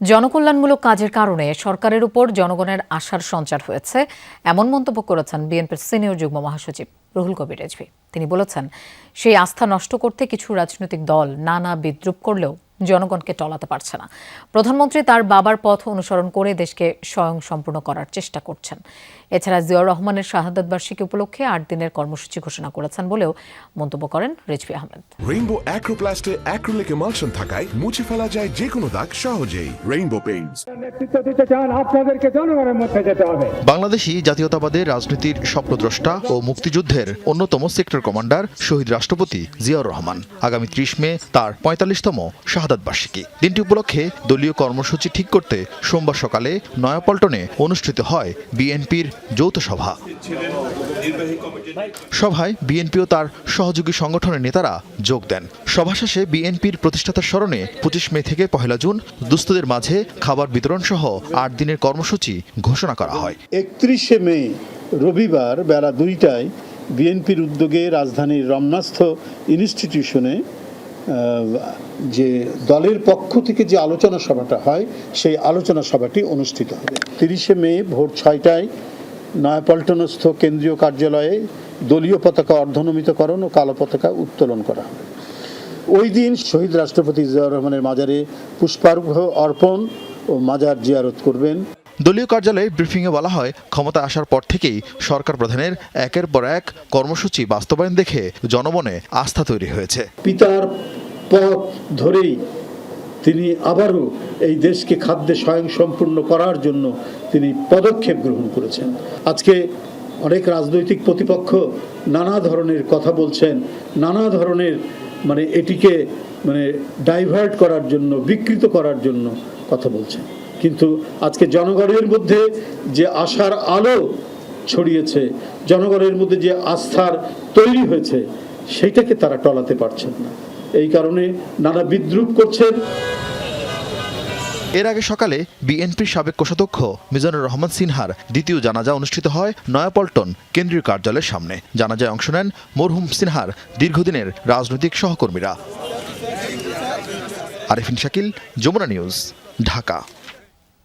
জনকল্যাণমূলক কাজের কারণে সরকারের উপর জনগণের আশার সঞ্চার হয়েছে এমন মন্তব্য করেছেন বিএনপির সিনিয়র যুগ্ম মহাসচিব রুহুল কবির রিজভী। তিনি বলেছেন, সেই আস্থা নষ্ট করতে কিছু রাজনৈতিক দল নানা বিদ্রূপ করলেও জনগণকে টলাতে পারছে না। প্রধানমন্ত্রী তার বাবার পথ অনুসরণ করে দেশকে স্বয়ংসম্পূর্ণ করার চেষ্টা করছেন। এছাড়া জিয়াউর রহমানের শাহাদাত বার্ষিকী উপলক্ষে ৮ দিনের কর্মসূচি ঘোষণা করেছেন বলেও মন্তব্য করেন রিজভী আহমেদ। রেইনবো অ্যাক্রোপ্লাস্টে অ্যাক্রিলিক এমালশন থাকায় মুছে ফেলা যায় যে কোনো দাগ সহজেই। Rainbow Paints. নেতৃত্ব দিতে চান, আপনাদেরকে জনগণের মধ্যে যেতে হবে। বাংলাদেশি জাতীয়তাবাদের রাজনীতির স্বপ্নদ্রষ্টা ও মুক্তিযুদ্ধের অন্যতম সেক্টর কমান্ডার শহীদ রাষ্ট্রপতি জিয়াউর রহমান। আগামী ৩০ মে তার ৪৫তম শাহাদাত বার্ষিকী। দিনটি উপলক্ষে দলীয় কর্মসূচি ঠিক করতে সোমবার সকালে নয়াপল্টনে অনুষ্ঠিত হয় বিএনপির যৌথ সভা। সভায় বিএনপি ও তার সহযোগী সংগঠনের নেতারা যোগ দেন। সভা শেষে বিএনপির প্রতিষ্ঠাতার স্মরণে ২৫ মে থেকে ১ জুন দুস্থদের মাঝে খাবার বিতরণ সহ ৮ দিনের কর্মসূচি ঘোষণা করা হয়। ৩১ মে রবিবার বেলা ২টায় বিএনপির উদ্যোগে রাজধানীর রমনাস্থ ইনস্টিটিউশনে যে দলের পক্ষ থেকে যে আলোচনা সভাটা হয় সেই আলোচনা সভাটি অনুষ্ঠিত হবে। ৩০ মে ভোর ৬টায় নয়াপল্টনস্থ কেন্দ্রীয় কার্যালয়ে দলীয় পতাকা অর্ধনমিতকরণ ও কালো পতাকা উত্তোলন করা হবে। ওই দিন শহীদ রাষ্ট্রপতি জিয়াউর রহমানের মাজারে পুষ্পার্ঘ্য অর্পণ ও মাজার জিয়ারত করবেন। দলীয় কার্যালয়ে ব্রিফিংয়ে বলা হয়, ক্ষমতা আসার পর থেকেই সরকার প্রধানের একের পর এক কর্মসূচি বাস্তবায়ন দেখে জনমনে আস্থা তৈরি হয়েছে। পিতার পথ ধরেই তিনি আবারও এই দেশকে খাদ্যে স্বয়ংসম্পূর্ণ করার জন্য তিনি পদক্ষেপ গ্রহণ করেছেন। আজকে অনেক রাজনৈতিক প্রতিপক্ষ নানা ধরনের কথা বলছেন, নানা ধরনের এটিকে ডাইভার্ট করার জন্য, বিকৃত করার জন্য কথা বলছেন। কিন্তু আজকে জনগণের মধ্যে যে আশার আলো ছড়িয়েছে, জনগণের মধ্যে যে আস্থার তৈরি হয়েছে, সেইটাকে তারা টলাতে পারছেন না। এই কারণে নানা বিদ্রূপ করছেন। এর আগে সকালে বিএনপির সাবেক কোষাধ্যক্ষ মিজানুর রহমান সিনহার দ্বিতীয় জানাজা অনুষ্ঠিত হয় নয়াপল্টন কেন্দ্রীয় কার্যালয়ের সামনে। জানাজায় অংশ নেন মরহুম সিনহার দীর্ঘদিনের রাজনৈতিক সহকর্মীরা। আরেফিন শাকিল, যমুনা নিউজ, ঢাকা।